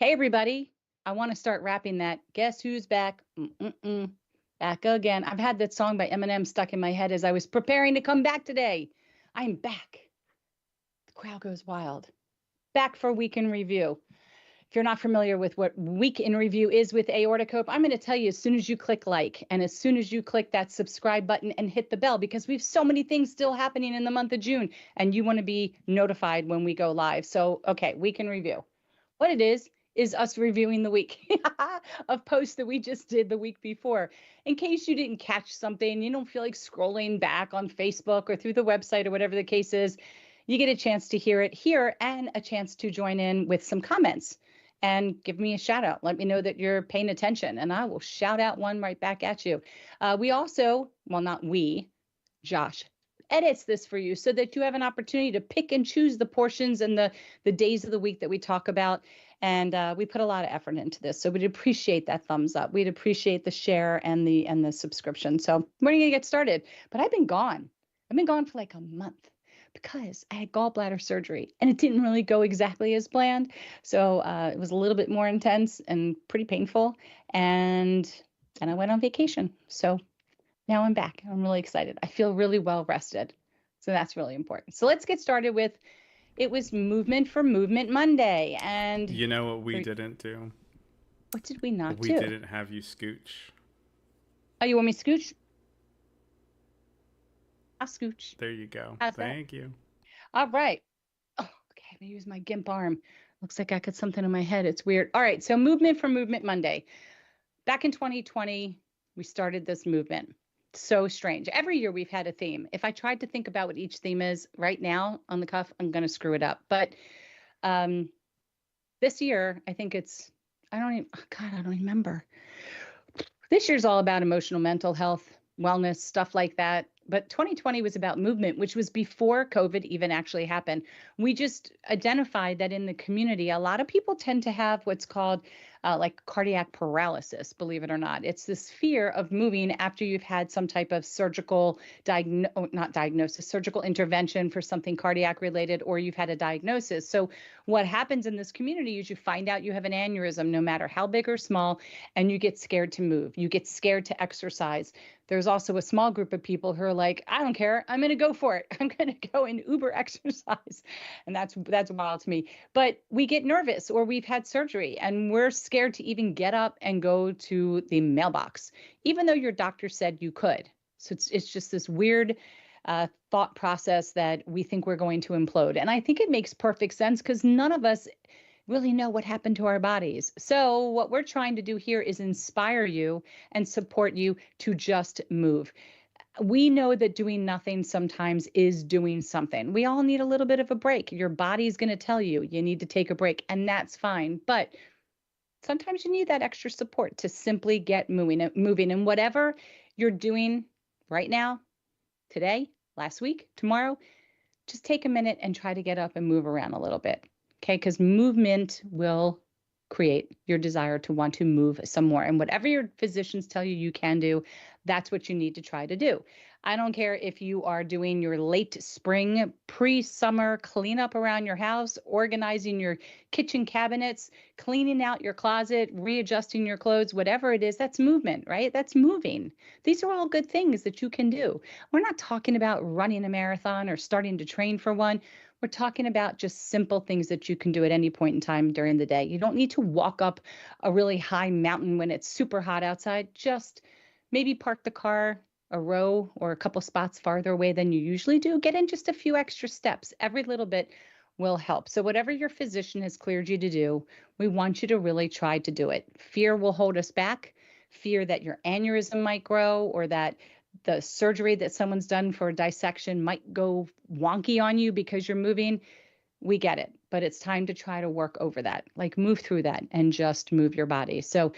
Hey, everybody. I want to start rapping that. Guess who's back? Mm-mm-mm. Back again. I've had that song by Eminem stuck in my head as I was preparing to come back today. I'm back. The crowd goes wild. Back for Week in Review. If you're not familiar with what Week in Review is with Aortic, I'm going to tell you as soon as you click like and as soon as you click that subscribe button and hit the bell because we have so many things still happening in the month of June and you want to be notified when we go live. So, okay, Week in Review. What it is us reviewing the week of posts that we just did the week before. In case you didn't catch something, you don't feel like scrolling back on Facebook or through the website or whatever the case is, you get a chance to hear it here and a chance to join in with some comments and give me a shout out. Let me know that you're paying attention and I will shout out one right back at you. We also, well, not we, Josh edits this for you so that you have an opportunity to pick and choose the portions and the days of the week that we talk about. And we put a lot of effort into this. So we'd appreciate that thumbs up. We'd appreciate the share and the subscription. So we're going to get started. But I've been gone. I've been gone for like a month because I had gallbladder surgery and it didn't really go exactly as planned. So it was a little bit more intense and pretty painful. And I went on vacation. So now I'm back. I'm really excited. I feel really well rested. So that's really important. So let's get started with it was Movement for Movement Monday. And You know what we didn't do? what did we not We do? didn't have you scooch. Oh, you want me to scooch? I'll scooch. There you go. How's that? Thank you. All right. Oh, okay. I'm going to use my GIMP arm. Looks like I got something in my head. It's weird. All right. So Movement for Movement Monday. Back in 2020, we started this movement. So strange. Every year we've had a theme. If I tried to think about what each theme is right now on the cuff, I'm going to screw it up. But this year, I think it's, I don't even, oh God, I don't remember. This year's all about emotional, mental health, wellness, stuff like that. But 2020 was about movement, which was before COVID even actually happened. We just identified that in the community, a lot of people tend to have what's called like cardiac paralysis, believe it or not. It's this fear of moving after you've had some type of surgical not diagnosis, surgical intervention for something cardiac related, or you've had a diagnosis. So what happens in this community is you find out you have an aneurysm, no matter how big or small, and you get scared to move. You get scared to exercise. There's also a small group of people who are like, I don't care. I'm going to go for it. I'm going to go and Uber exercise. And that's wild to me. But we get nervous or we've had surgery and we're scared to even get up and go to the mailbox, even though your doctor said you could. So it's just this weird thought process that we think we're going to implode. And I think it makes perfect sense because none of us really know what happened to our bodies. So what we're trying to do here is inspire you and support you to just move. We know that doing nothing sometimes is doing something. We all need a little bit of a break. Your body's going to tell you you need to take a break, and that's fine. But sometimes you need that extra support to simply get moving. And whatever you're doing right now, today, last week, tomorrow, just take a minute and try to get up and move around a little bit. Okay, because movement will create your desire to want to move some more. And whatever your physicians tell you you can do, that's what you need to try to do. I don't care if you are doing your late spring, pre-summer cleanup around your house, organizing your kitchen cabinets, cleaning out your closet, readjusting your clothes, whatever it is, that's movement, right? That's moving. These are all good things that you can do. We're not talking about running a marathon or starting to train for one. We're talking about just simple things that you can do at any point in time during the day. You don't need to walk up a really high mountain when it's super hot outside. Just maybe park the car a row or a couple spots farther away than you usually do. Get in just a few extra steps. Every little bit will help. So whatever your physician has cleared you to do, we want you to really try to do it. Fear will hold us back. Fear that your aneurysm might grow or that the surgery that someone's done for a dissection might go wonky on you because you're moving. We get it, but it's time to try to work over that, like move through that and just move your body. So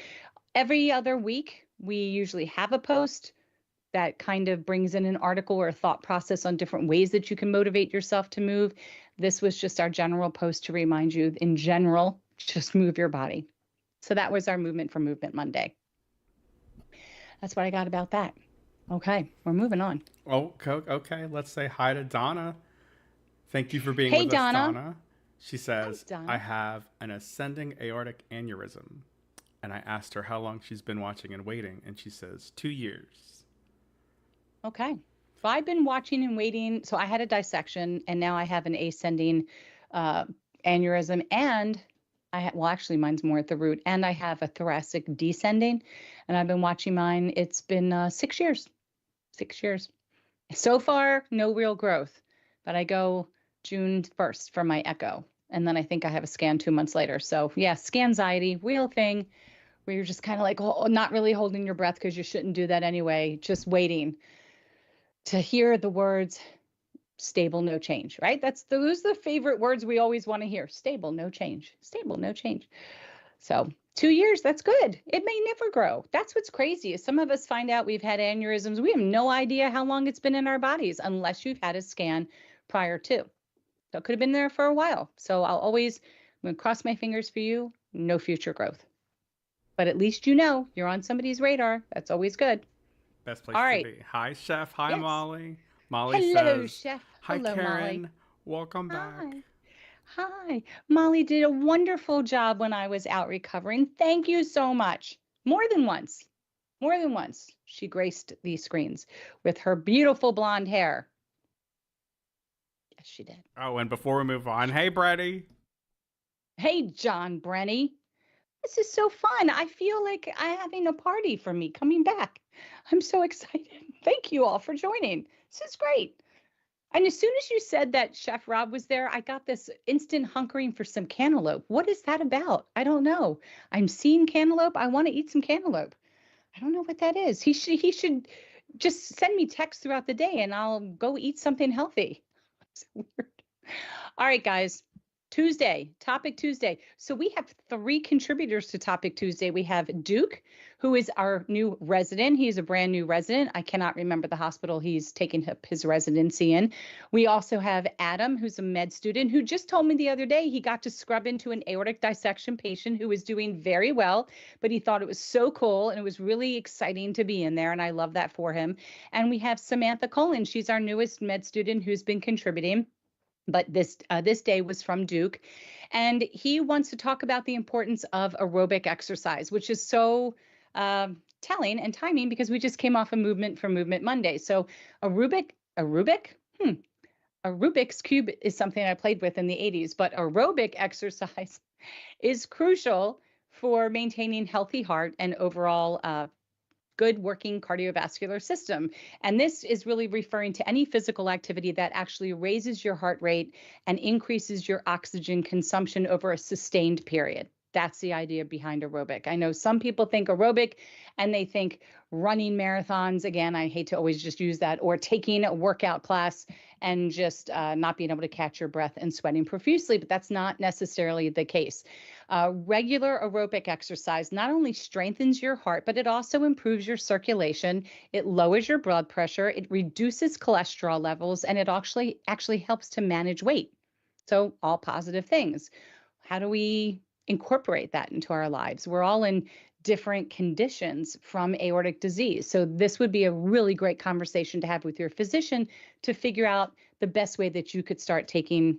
every other week, we usually have a post that kind of brings in an article or a thought process on different ways that you can motivate yourself to move. This was just our general post to remind you, in general, just move your body. So that was our Movement for Movement Monday. That's what I got about that. Okay, we're moving on. Oh, okay. Let's say hi to Donna. Thank you for being Hey, with us, Donna. Donna. She Hi, says, I Donna. have an ascending aortic aneurysm. And I asked her how long she's been watching and waiting, and she says 2 years. Okay. Well, I've been watching and waiting. So I had a dissection, and now I have an ascending uh, aneurysm, and well, actually, mine's more at the root, and I have a thoracic descending, and I've been watching mine. It's been 6 years. 6 years. So far, no real growth, but I go June 1st for my echo. And then I think I have a scan 2 months later. So, yeah, scanxiety, real thing where you're just kind of like, oh, not really holding your breath because you shouldn't do that anyway, just waiting to hear the words stable, no change, right? Those are the favorite words we always want to hear. Stable, no change. Stable, no change. So 2 years, that's good. It may never grow. That's what's crazy is some of us find out we've had aneurysms. We have no idea how long it's been in our bodies unless you've had a scan prior to. So it could have been there for a while. So I'm going to cross my fingers for you. No future growth. But at least you know you're on somebody's radar. That's always good. Best place All to right. be. Hi, Chef. Hi, Yes. Molly. Molly Hello, says, Chef. Hi, Hello, Molly. Karen. Welcome back. Hi. Hi. Molly did a wonderful job when I was out recovering. Thank you so much. More than once. More than once. She graced these screens with her beautiful blonde hair. Yes, she did. Oh, and before we move on, hey, Brady. Hey, John Brenny. This is so fun. I feel like I'm having a party for me coming back. I'm so excited. Thank you all for joining. This is great. And as soon as you said that Chef Rob was there, I got this instant hunkering for some cantaloupe. What is that about? I don't know. I'm seeing cantaloupe. I want to eat some cantaloupe. I don't know what that is. He should just send me texts throughout the day and I'll go eat something healthy. It's weird. All right, guys. Tuesday, Topic Tuesday. So we have 3 contributors to Topic Tuesday. We have Duke, who is our new resident. He's a brand new resident. I cannot remember the hospital he's taking his residency in. We also have Adam, who's a med student, who just told me the other day he got to scrub into an aortic dissection patient who was doing very well, but he thought it was so cool and it was really exciting to be in there. And I love that for him. And we have Samantha Colin. She's our newest med student who's been contributing. But this day was from Duke, and he wants to talk about the importance of aerobic exercise, which is so telling and timing because we just came off a movement for Movement Monday. So aerobic, a Rubik's cube is something I played with in the 80s, but aerobic exercise is crucial for maintaining healthy heart and overall good working cardiovascular system. And this is really referring to any physical activity that actually raises your heart rate and increases your oxygen consumption over a sustained period. That's the idea behind aerobic. I know some people think aerobic and they think running marathons. Again, I hate to always just use that, or taking a workout class and just not being able to catch your breath and sweating profusely, but that's not necessarily the case. Regular aerobic exercise not only strengthens your heart, but it also improves your circulation. It lowers your blood pressure. It reduces cholesterol levels, and it actually helps to manage weight. So all positive things. How do we incorporate that into our lives? We're all in different conditions from aortic disease. So this would be a really great conversation to have with your physician to figure out the best way that you could start taking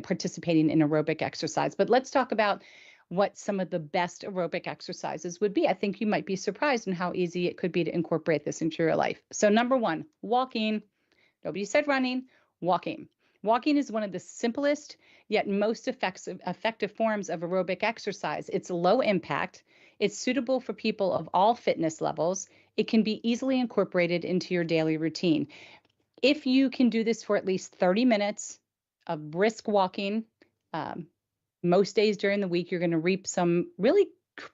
participating in aerobic exercise. But let's talk about what some of the best aerobic exercises would be. I think you might be surprised in how easy it could be to incorporate this into your life. So number one, walking. Nobody said running, walking. Walking is one of the simplest yet most effective forms of aerobic exercise. It's low impact. It's suitable for people of all fitness levels. It can be easily incorporated into your daily routine. If you can do this for at least 30 minutes of brisk walking, most days during the week, you're going to reap some really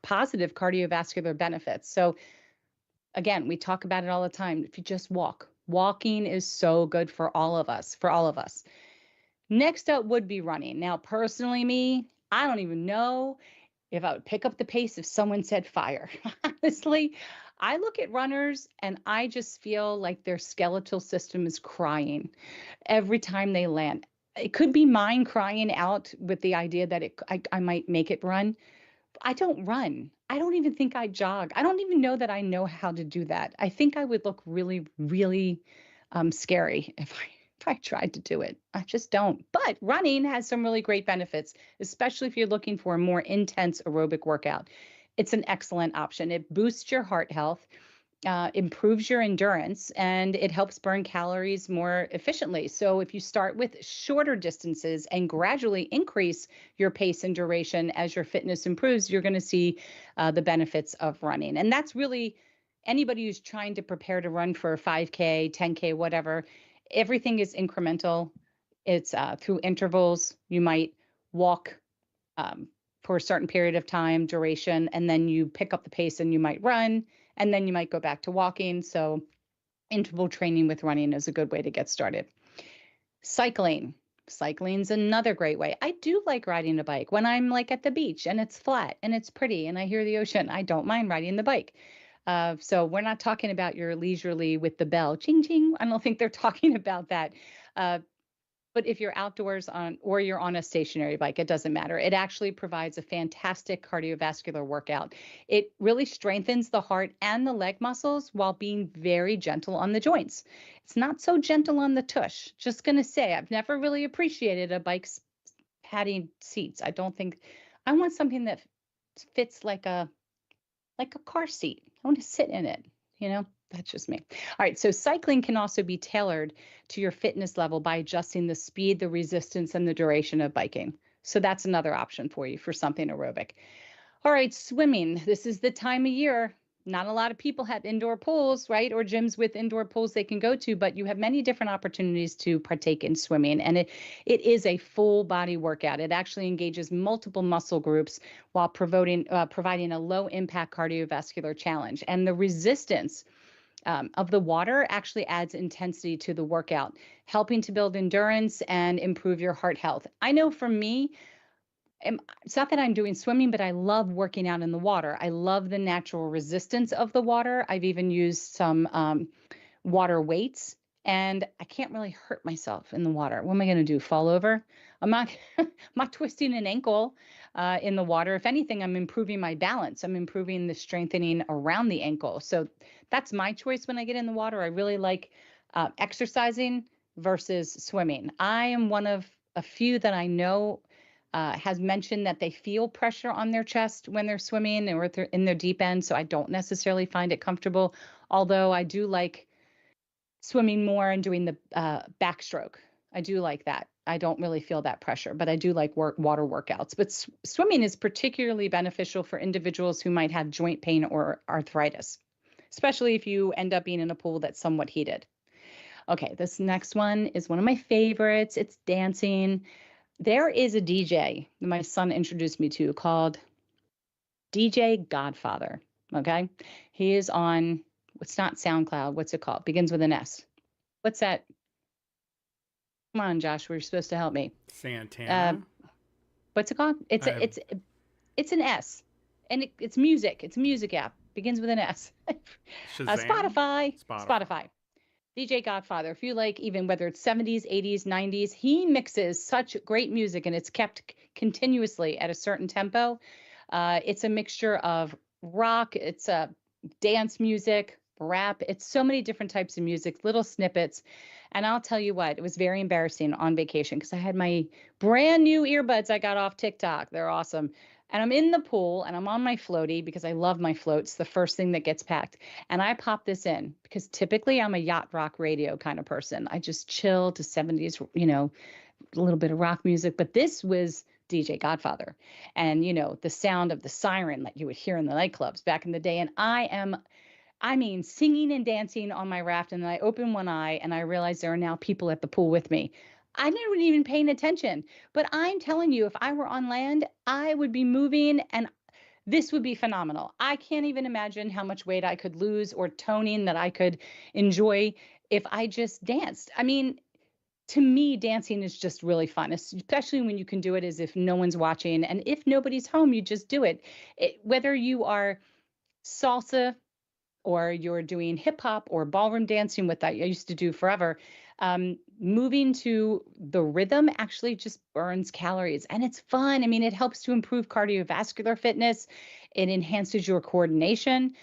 positive cardiovascular benefits. So again, we talk about it all the time. If you just walk, walking is so good for all of us, Next up would be running. Now, personally, I don't even know if I would pick up the pace if someone said fire. Honestly, I look at runners and I just feel like their skeletal system is crying every time they land. It could be mine crying out with the idea that I might make it run. I don't run. I don't even think I jog. I don't even know that I know how to do that. I think I would look really, really scary I tried to do it. I just don't. But running has some really great benefits, especially if you're looking for a more intense aerobic workout. It's an excellent option. It boosts your heart health, improves your endurance, and it helps burn calories more efficiently. So, if you start with shorter distances and gradually increase your pace and duration as your fitness improves, you're going to see the benefits of running. And that's really anybody who's trying to prepare to run for a 5K, 10K, whatever. Everything is incremental. It's through intervals. You might walk um, for a certain period of time, duration, and then you pick up the pace and you might run, and then you might go back to walking. So, interval training with running is a good way to get started. Cycling. Cycling's another great way. I do like riding a bike when I'm like at the beach and it's flat and it's pretty and I hear the ocean. I don't mind riding the bike. So we're not talking about your leisurely with the bell, ching ching. I don't think they're talking about that. Uh, but if you're outdoors on or you're on a stationary bike, it doesn't matter. It actually provides a fantastic cardiovascular workout. It really strengthens the heart and the leg muscles while being very gentle on the joints. It's not so gentle on the tush. Just going to say, I've never really appreciated a bike's padding seats. I don't think I want something that fits like a car seat. I want to sit in it, you know? That's just me. All right, so cycling can also be tailored to your fitness level by adjusting the speed, the resistance, and the duration of biking. So that's another option for you for something aerobic. All right, swimming. This is the time of year. Not a lot of people have indoor pools, right? Or gyms with indoor pools they can go to, but you have many different opportunities to partake in swimming. And it is a full body workout. It actually engages multiple muscle groups while providing a low impact cardiovascular challenge. And the resistance of the water actually adds intensity to the workout, helping to build endurance and improve your heart health. I know for me, it's not that I'm doing swimming, but I love working out in the water. I love the natural resistance of the water. I've even used some water weights, and I can't really hurt myself in the water. What am I going to do? Fall over? I'm not, I'm not twisting an ankle in the water. If anything, I'm improving my balance. I'm improving the strengthening around the ankle. So that's my choice when I get in the water. I really like exercising versus swimming. I am one of a few that I know has mentioned that they feel pressure on their chest when they're swimming or if they're in their deep end. So I don't necessarily find it comfortable, although I do like swimming more and doing the backstroke. I do like that. I don't really feel that pressure, but I do like water workouts. But swimming is particularly beneficial for individuals who might have joint pain or arthritis, especially if you end up being in a pool that's somewhat heated. Okay, this next one is one of my favorites. It's dancing. There is a DJ that my son introduced me to called DJ Godfather. Okay. He is on, it's not SoundCloud. What's it called? Begins with an S. What's that? Come on, Josh. We're supposed to help me. Santana. What's it called? It's an S, and it's music. It's a music app. Begins with an S. Spotify. DJ Godfather. If you like, even whether it's 70s, 80s, 90s, he mixes such great music, and it's kept continuously at a certain tempo. It's a mixture of rock. It's a dance music, rap. It's so many different types of music, little snippets. And I'll tell you what, it was very embarrassing on vacation because I had my brand new earbuds I got off TikTok. They're awesome. And I'm in the pool and I'm on my floaty because I love my floats, the first thing that gets packed. And I pop this in because typically I'm a yacht rock radio kind of person. I just chill to 70s, a little bit of rock music. But this was DJ Godfather. And, the sound of the siren that you would hear in the nightclubs back in the day. And I mean, singing and dancing on my raft. And then I open one eye and I realize there are now people at the pool with me. I never even paying attention, but I'm telling you, if I were on land, I would be moving and this would be phenomenal. I can't even imagine how much weight I could lose or toning that I could enjoy if I just danced. I mean, to me, dancing is just really fun, especially when you can do it as if no one's watching. And if nobody's home, you just do it. Whether you are salsa, or you're doing hip hop or ballroom dancing, what I used to do forever, moving to the rhythm actually just burns calories and it's fun. I mean, it helps to improve cardiovascular fitness. It enhances your coordination.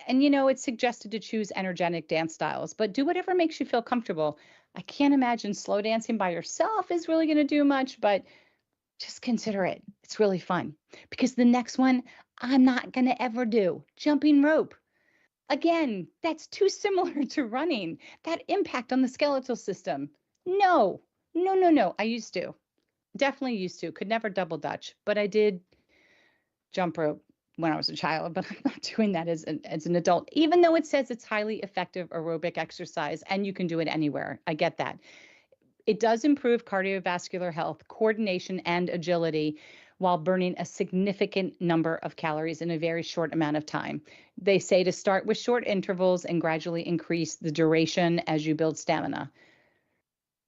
And it's suggested to choose energetic dance styles, but do whatever makes you feel comfortable. I can't imagine slow dancing by yourself is really going to do much, but just consider it. It's really fun. Because the next one, I'm not going to ever do jumping rope. Again, that's too similar to running. That impact on the skeletal system. No, no, no, no. I used to. Definitely used to. Could never double dutch, but I did jump rope when I was a child, but I'm not doing that as an adult, even though it says it's highly effective aerobic exercise and you can do it anywhere. I get that. It does improve cardiovascular health, coordination, and agility while burning a significant number of calories in a very short amount of time. They say to start with short intervals and gradually increase the duration as you build stamina.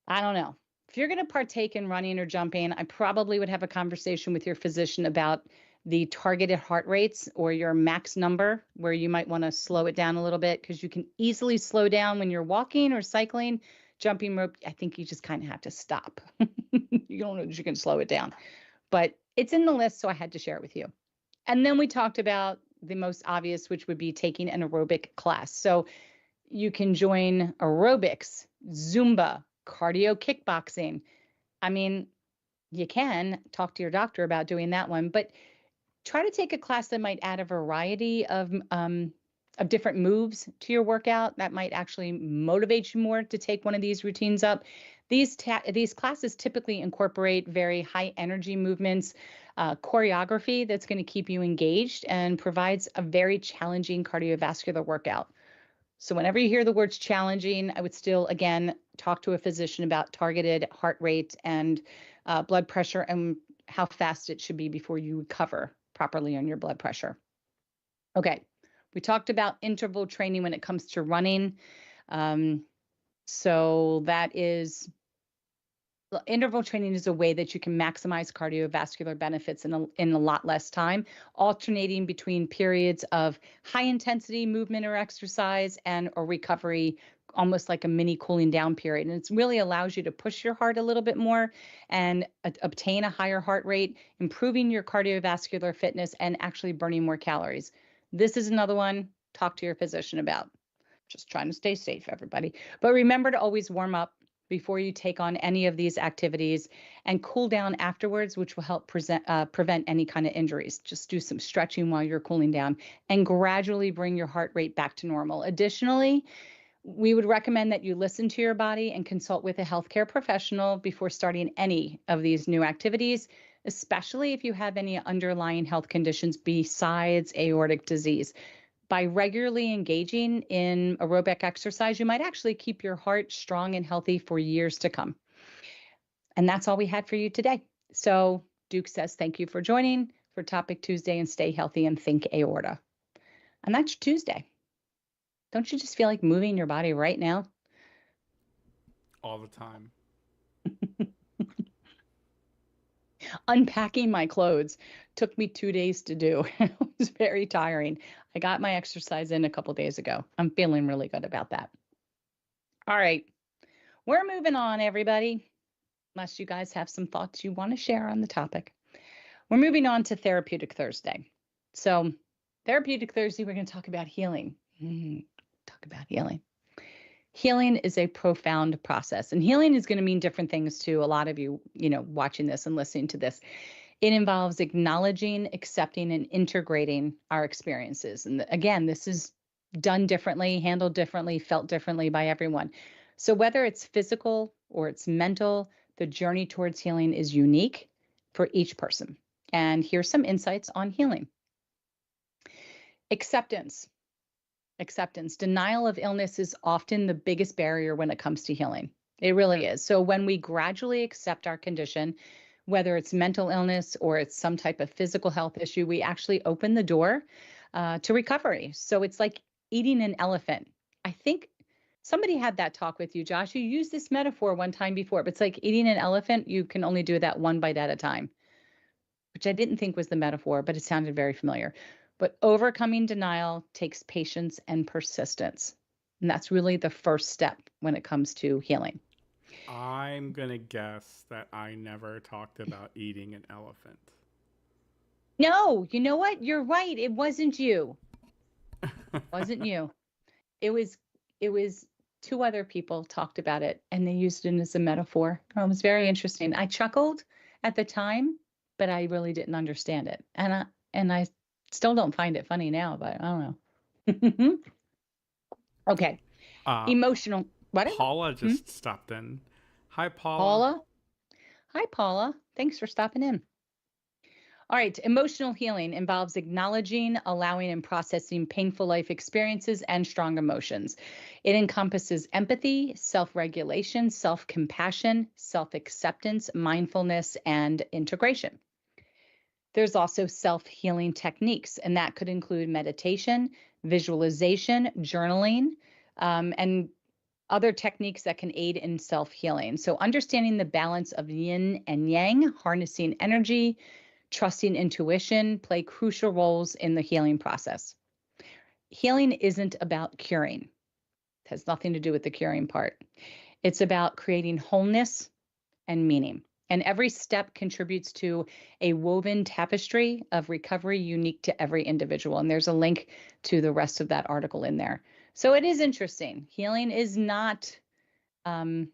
I don't know. If you're going to partake in running or jumping, I probably would have a conversation with your physician about the targeted heart rates or your max number, where you might want to slow it down a little bit because you can easily slow down when you're walking or cycling. Jumping rope, I think you just kind of have to stop. You don't know that you can slow it down, but it's in the list, so I had to share it with you. And then we talked about the most obvious, which would be taking an aerobic class. So you can join aerobics, Zumba, cardio kickboxing. I mean, you can talk to your doctor about doing that one, but try to take a class that might add a variety of different moves to your workout. That might actually motivate you more to take one of these routines up. These classes typically incorporate very high energy movements, choreography that's going to keep you engaged and provides a very challenging cardiovascular workout. So whenever you hear the words challenging, I would still, again, talk to a physician about targeted heart rate and blood pressure and how fast it should be before you recover properly on your blood pressure. Okay, we talked about interval training when it comes to running. So that is interval training is a way that you can maximize cardiovascular benefits in a lot less time, alternating between periods of high intensity movement or exercise and a recovery, almost like a mini cooling down period. And it really allows you to push your heart a little bit more and obtain a higher heart rate, improving your cardiovascular fitness and actually burning more calories. This is another one, talk to your physician about. Just trying to stay safe, everybody. But remember to always warm up before you take on any of these activities and cool down afterwards, which will help prevent any kind of injuries. Just do some stretching while you're cooling down and gradually bring your heart rate back to normal. Additionally, we would recommend that you listen to your body and consult with a healthcare professional before starting any of these new activities, especially if you have any underlying health conditions besides aortic disease. By regularly engaging in aerobic exercise, you might actually keep your heart strong and healthy for years to come. And that's all we had for you today. So Duke says, thank you for joining for Topic Tuesday and stay healthy and think aorta. And that's Tuesday. Don't you just feel like moving your body right now? All the time. Unpacking my clothes took me 2 days to do. It was very tiring. I got my exercise in a couple days ago. I'm feeling really good about that. All right. We're moving on, everybody. Unless you guys have some thoughts you want to share on the topic. We're moving on to Therapeutic Thursday. So, Therapeutic Thursday, we're going to talk about healing. Talk about healing. Healing is a profound process, and healing is going to mean different things to a lot of you, watching this and listening to this. It involves acknowledging, accepting, and integrating our experiences. And again, this is done differently, handled differently, felt differently by everyone. So whether it's physical or it's mental, the journey towards healing is unique for each person. And here's some insights on healing. Acceptance. Denial of illness is often the biggest barrier when it comes to healing. It really is. So when we gradually accept our condition, whether it's mental illness or it's some type of physical health issue, we actually open the door to recovery. So it's like eating an elephant. I think somebody had that talk with you, Josh. You used this metaphor one time before, but it's like eating an elephant. You can only do that one bite at a time, which I didn't think was the metaphor, but it sounded very familiar. But overcoming denial takes patience and persistence. And that's really the first step when it comes to healing. I'm going to guess that I never talked about eating an elephant. No, you know what? You're right. It wasn't you. Wasn't you. It was it was two other people talked about it and they used it as a metaphor. It was very interesting. I chuckled at the time, but I really didn't understand it. And I still don't find it funny now, but I don't know. Okay. uh, Emotional. What? Paula Hmm? just stopped in. Hi, Paula. Paula? Hi, Paula. Thanks for stopping in. All right. Emotional healing involves acknowledging, allowing, and processing painful life experiences and strong emotions. It encompasses empathy, self regulation, self compassion, self acceptance, mindfulness, and integration. There's also self healing techniques, and that could include meditation, visualization, journaling, and other techniques that can aid in self healing. So, understanding the balance of yin and yang, harnessing energy, trusting intuition play crucial roles in the healing process. Healing isn't about curing, it has nothing to do with the curing part. It's about creating wholeness and meaning. And every step contributes to a woven tapestry of recovery unique to every individual. And there's a link to the rest of that article in there. So it is interesting. Healing is not, um,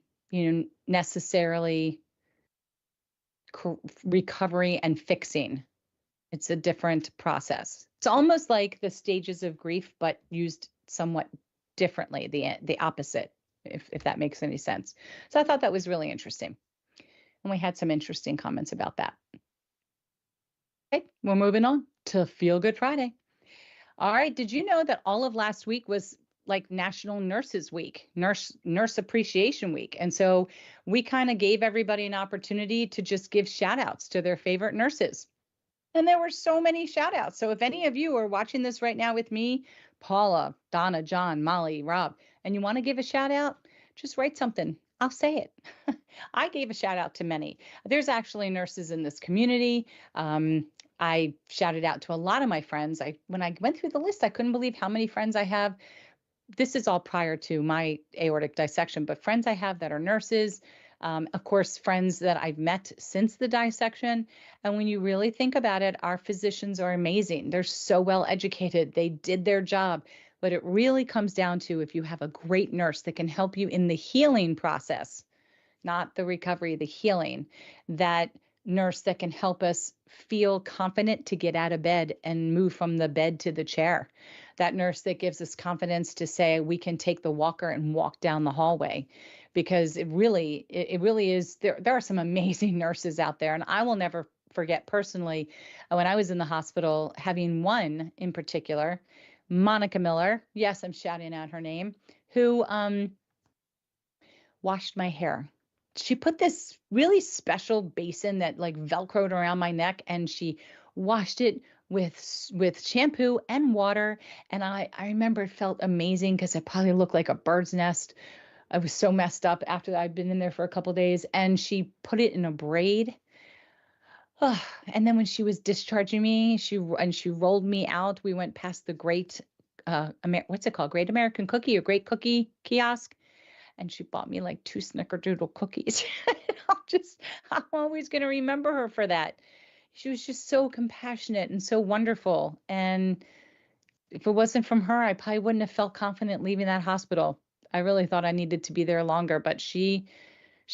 necessarily recovery and fixing. It's a different process. It's almost like the stages of grief, but used somewhat differently, the opposite, if that makes any sense. So I thought that was really interesting. And we had some interesting comments about that. Okay, we're moving on to Feel Good Friday. All right, did you know that all of last week was like National Nurses Week, Nurse Appreciation Week? And so we kind of gave everybody an opportunity to just give shout outs to their favorite nurses. And there were so many shout outs. So if any of you are watching this right now with me, Paula, Donna, John, Molly, Rob, and you want to give a shout out, just write something. I'll say it. I gave a shout out to many. There's actually nurses in this community. I shouted out to a lot of my friends. When I went through the list, I couldn't believe how many friends I have. This is all prior to my aortic dissection, but friends I have that are nurses, of course, friends that I've met since the dissection. And when you really think about it, our physicians are amazing. They're so well educated. They did their job. But it really comes down to if you have a great nurse that can help you in the healing process, not the recovery, the healing, that nurse that can help us feel confident to get out of bed and move from the bed to the chair. That nurse that gives us confidence to say we can take the walker and walk down the hallway, because it really is there are some amazing nurses out there. And I will never forget personally when I was in the hospital having one in particular, Monica Miller. Yes, I'm shouting out her name, who washed my hair. She put this really special basin that like velcroed around my neck, and she washed it with shampoo and water. And I remember it felt amazing because it probably looked like a bird's nest. I was so messed up after I'd been in there for a couple of days. And she put it in a braid. And then when she was discharging me, she rolled me out. We went past the great what's it called? Great American Cookie or Great Cookie Kiosk, and she bought me like 2 snickerdoodle cookies. I'm always going to remember her for that. She was just so compassionate and so wonderful. And if it wasn't from her, I probably wouldn't have felt confident leaving that hospital. I really thought I needed to be there longer, but she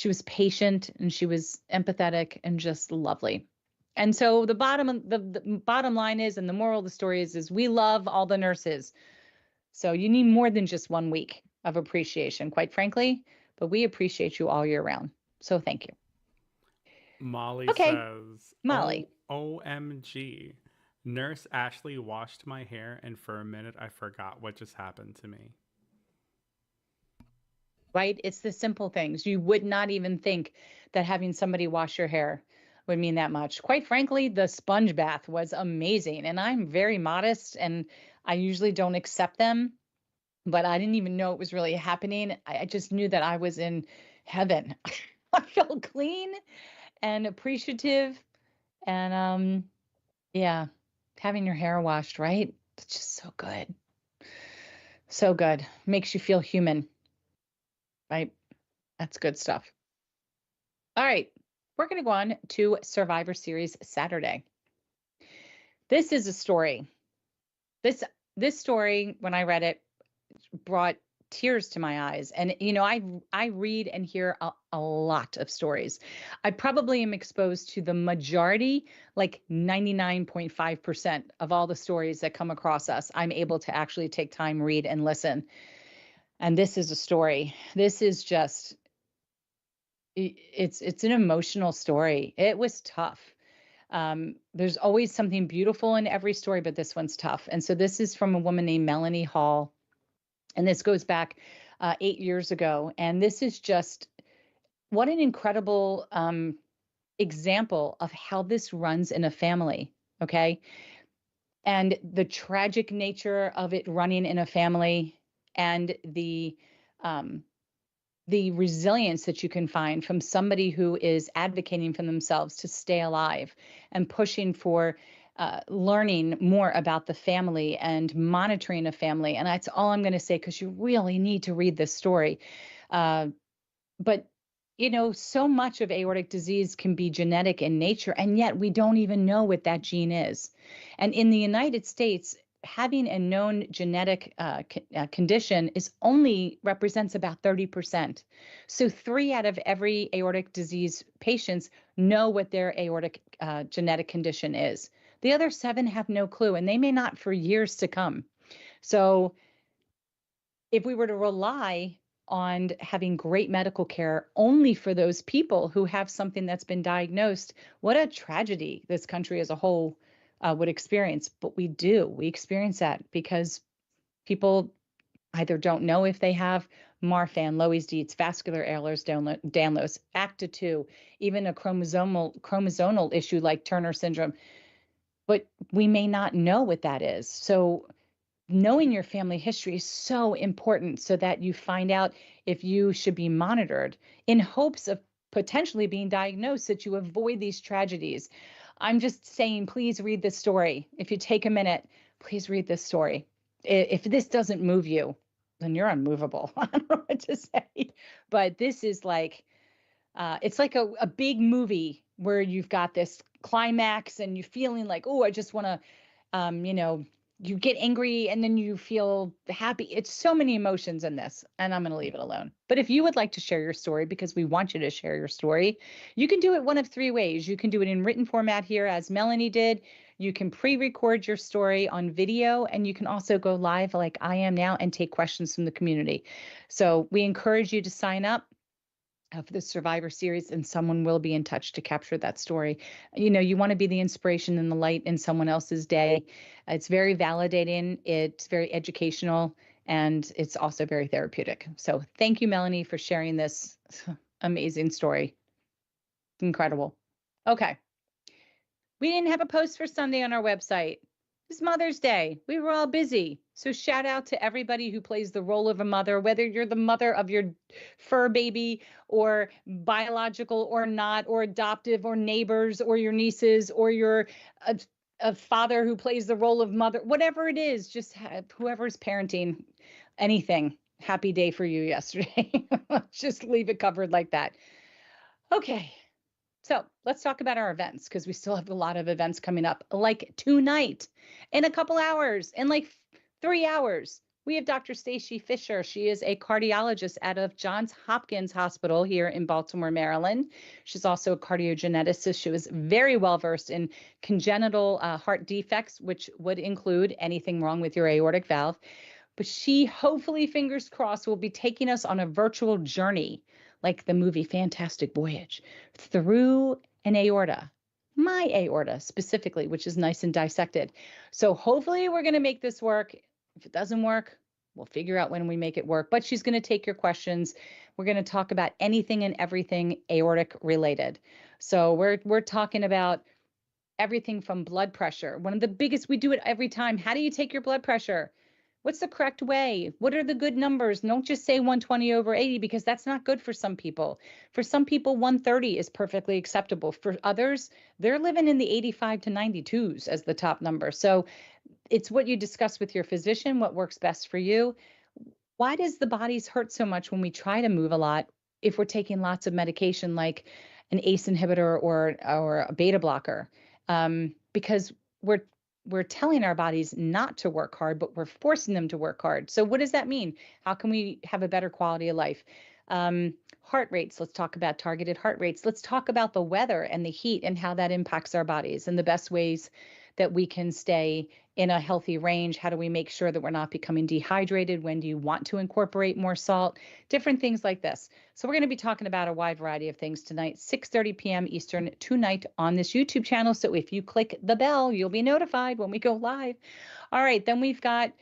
was patient and she was empathetic and just lovely. And so the bottom line is, and the moral of the story is we love all the nurses. So you need more than just 1 week of appreciation, quite frankly, but we appreciate you all year round. So thank you. Molly Okay, says, Molly. "Oh, OMG. Nurse Ashley washed my hair, and for a minute I forgot what just happened to me." Right? It's the simple things. You would not even think that having somebody wash your hair would mean that much. Quite frankly, the sponge bath was amazing. And I'm very modest and I usually don't accept them, but I didn't even know it was really happening. I just knew that I was in heaven. I felt clean and appreciative. And yeah, having your hair washed, right? It's just so good. So good. Makes you feel human, right? That's good stuff. All right, we're going to go on to Survivor Series Saturday. This is a story. This this story, when I read it, brought tears to my eyes. And I read and hear a lot of stories. I probably am exposed to the majority, like 99.5% of all the stories that come across us. I'm able to actually take time, read, and listen. And this is a story. This is just it's an emotional story. It was tough. There's always something beautiful in every story, but this one's tough. And so this is from a woman named Melanie Hall, and this goes back 8 years ago. And this is just what an incredible example of how this runs in a family. Okay. And the tragic nature of it running in a family, and um, the resilience that you can find from somebody who is advocating for themselves to stay alive and pushing for learning more about the family and monitoring a family. And that's all I'm going to say, because you really need to read this story. Uh, but so much of aortic disease can be genetic in nature, and yet we don't even know what that gene is. And in the United States, having a known genetic condition is only represents about 30%. So 3 out of every aortic disease patients know what their aortic genetic condition is. The other 7 have no clue, and they may not for years to come. So if we were to rely on having great medical care only for those people who have something that's been diagnosed, what a tragedy this country as a whole would experience. But we do. We experience that because people either don't know if they have Marfan, Loeys-Dietz, vascular Ehlers-Danlos, ACTA2, even a chromosomal issue like Turner syndrome. But we may not know what that is. So knowing your family history is so important, so that you find out if you should be monitored in hopes of potentially being diagnosed, so that you avoid these tragedies. I'm just saying, please read this story. If you take a minute, please read this story. If this doesn't move you, then you're unmovable. I don't know what to say, but this is like, it's like a big movie where you've got this climax and you're feeling like, oh, I just want to, you get angry and then you feel happy. It's so many emotions in this, and I'm going to leave it alone. But if you would like to share your story, because we want you to share your story, you can do it one of 3 ways. You can do it in written format here, as Melanie did. You can pre-record your story on video, and you can also go live like I am now and take questions from the community. So we encourage you to sign up for the Survivor Series, and someone will be in touch to capture that story. You want to be the inspiration and the light in someone else's day. It's very validating, it's very educational, and it's also very therapeutic. So thank you, Melanie, for sharing this amazing story. Incredible. Okay. We didn't have a post for Sunday on our website. It's Mother's Day. We were all busy. So shout out to everybody who plays the role of a mother, whether you're the mother of your fur baby or biological or not, or adoptive or neighbors or your nieces, or you're a father who plays the role of mother, whatever it is, just whoever's parenting anything. Happy day for you yesterday. Just leave it covered like that. Okay. So let's talk about our events, because we still have a lot of events coming up, like tonight, in a couple hours, in like 3 hours. We have Dr. Stacy Fisher. She is a cardiologist out of Johns Hopkins Hospital here in Baltimore, Maryland. She's also a cardiogeneticist. She was very well versed in congenital heart defects, which would include anything wrong with your aortic valve. But she, hopefully, fingers crossed, will be taking us on a virtual journey, like the movie Fantastic Voyage, through an aorta, my aorta specifically, which is nice and dissected. So hopefully we're going to make this work. If it doesn't work, we'll figure out when we make it work. But she's going to take your questions. We're going to talk about anything and everything aortic related. So we're talking about everything from blood pressure. One of the biggest, we do it every time. How do you take your blood pressure? What's the correct way? What are the good numbers? Don't just say 120/80, because that's not good for some people. For some people, 130 is perfectly acceptable. For others, they're living in the 85 to 92s as the top number. So it's what you discuss with your physician, what works best for you. Why does the bodies hurt so much when we try to move a lot if we're taking lots of medication like an ACE inhibitor or a beta blocker? Because we're telling our bodies not to work hard, but we're forcing them to work hard. So what does that mean? How can we have a better quality of life? Heart rates. Let's talk about targeted heart rates. Let's talk about the weather and the heat and how that impacts our bodies and the best ways that we can stay in a healthy range. How do we make sure that we're not becoming dehydrated? When do you want to incorporate more salt? Different things like this. So we're going to be talking about a wide variety of things tonight, 6:30 p.m. Eastern tonight on this YouTube channel. So if you click the bell, you'll be notified when we go live. All right, then we've got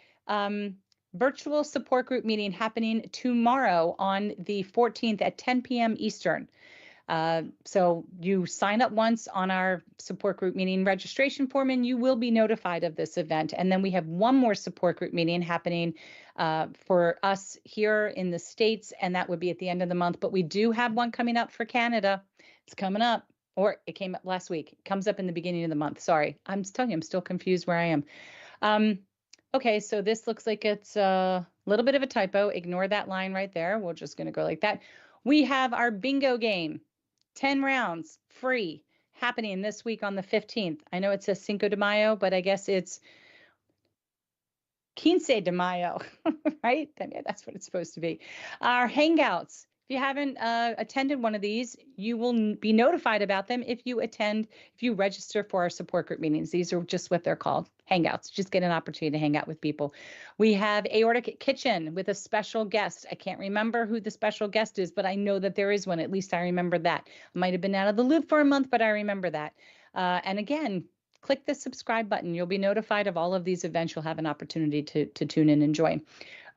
virtual support group meeting happening tomorrow on the 14th at 10 p.m. Eastern. So you sign up once on our support group meeting registration form and you will be notified of this event. And then we have one more support group meeting happening for us here in the States, and that would be at the end of the month. But we do have one coming up for Canada. It's coming up, or it came up last week. It comes up in the beginning of the month. Sorry, I'm telling you, I'm still confused where I am. Okay, so this looks like it's a little bit of a typo. Ignore that line right there. We're just going to go like that. We have our bingo game, 10 rounds, free, happening this week on the 15th. I know it says Cinco de Mayo, but I guess it's Quince de Mayo, right? That's what it's supposed to be. Our Hangouts. If you haven't attended one of these, you will be notified about them if you register for our support group meetings. These are just what they're called, Hangouts. Just get an opportunity to hang out with people. We have Aortic Kitchen with a special guest. I can't remember who the special guest is, but I know that there is one. At least I remember that. I might have been out of the loop for a month, but I remember that. And again, click the subscribe button. You'll be notified of all of these events. You'll have an opportunity to tune in and join.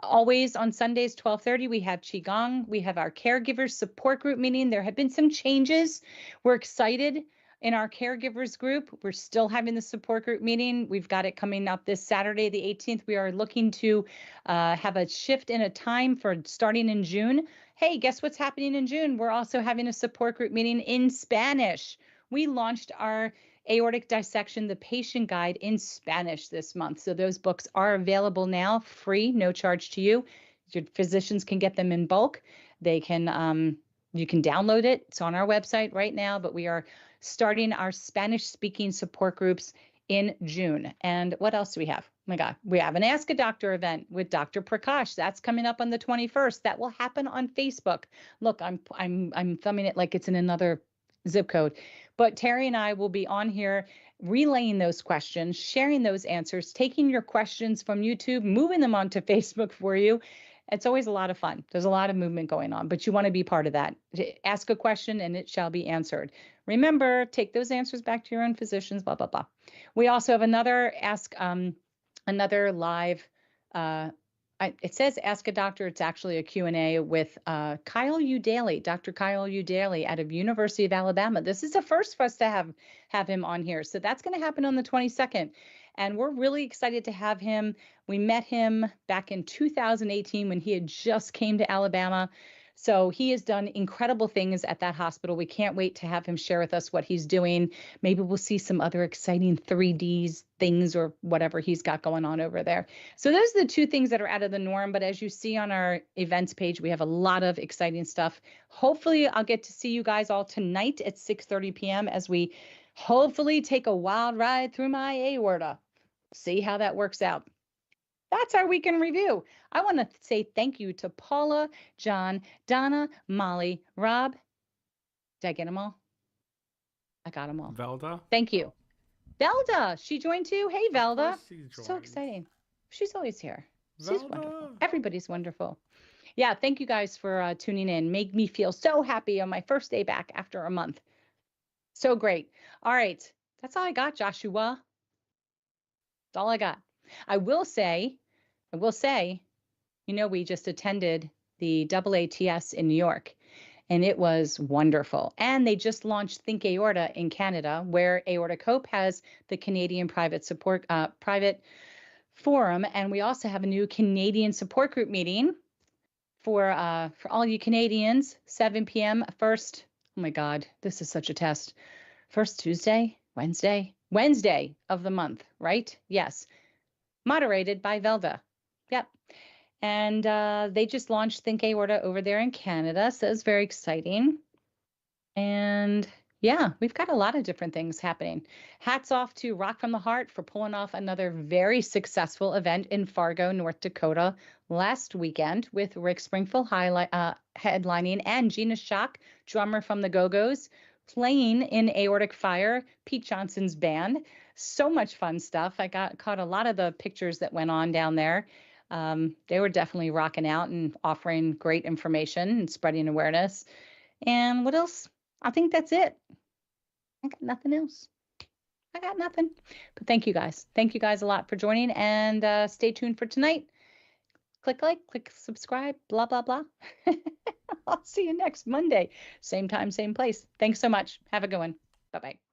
Always on Sundays, 12:30, we have Qigong. We have our caregivers support group meeting. There have been some changes. We're excited in our caregivers group. We're still having the support group meeting. We've got it coming up this Saturday, the 18th. We are looking to have a shift in a time for starting in June. Hey, guess what's happening in June? We're also having a support group meeting in Spanish. We launched our Aortic Dissection, the patient guide in Spanish this month. So those books are available now, free, no charge to you. Your physicians can get them in bulk. They can, you can download it. It's on our website right now, but we are starting our Spanish speaking support groups in June. And what else do we have? Oh my God, we have an Ask a Doctor event with Dr. Prakash. That's coming up on the 21st. That will happen on Facebook. Look, I'm thumbing it like it's in another zip code. But Terry and I will be on here relaying those questions, sharing those answers, taking your questions from YouTube, moving them onto Facebook for you. It's always a lot of fun. There's a lot of movement going on, but you want to be part of that. Ask a question and it shall be answered. Remember, take those answers back to your own physicians, blah, blah, blah. We also have another live, it says Ask a Doctor. It's actually a Q&A with Kyle U. Daly, Dr. Kyle U. Daly out of University of Alabama. This is the first for us to have him on here. So that's going to happen on the 22nd. And we're really excited to have him. We met him back in 2018 when he had just came to Alabama. So he has done incredible things at that hospital. We can't wait to have him share with us what he's doing. Maybe we'll see some other exciting 3D things or whatever he's got going on over there. So those are the two things that are out of the norm. But as you see on our events page, we have a lot of exciting stuff. Hopefully, I'll get to see you guys all tonight at 6:30 p.m. as we hopefully take a wild ride through my aorta. See how that works out. That's our weekend review. I want to say thank you to Paula, John, Donna, Molly, Rob. Did I get them all? I got them all. Velda. Thank you. Velda, she joined too. Hey, Velda. So exciting. She's always here. She's wonderful. Everybody's wonderful. Yeah, thank you guys for tuning in. Make me feel so happy on my first day back after a month. So great. All right. That's all I got, Joshua. That's all I got. I will say, we just attended the AATS in New York, and it was wonderful. And they just launched Think Aorta in Canada, where Aortic Hope has the Canadian private forum, and we also have a new Canadian support group meeting for all you Canadians, 7 p.m. First. Oh my God, this is such a test. First Wednesday of the month, right? Yes. Moderated by Velda. Yep. And they just launched Think Aorta over there in Canada. So it's very exciting. And Yeah, we've got a lot of different things happening. Hats off to Rock from the Heart for pulling off another very successful event in Fargo, North Dakota last weekend with Rick Springfield headlining and Gina Shock, drummer from the Go-Go's, playing in Aortic Fire, Pete Johnson's band. So much fun stuff. I got caught a lot of the pictures that went on down there. They were definitely rocking out and offering great information and spreading awareness. And what else? I think that's it. I got nothing else. I got nothing. But thank you guys. Thank you guys a lot for joining and stay tuned for tonight. Click like, click subscribe, blah, blah, blah. I'll see you next Monday. Same time, same place. Thanks so much. Have a good one. Bye bye.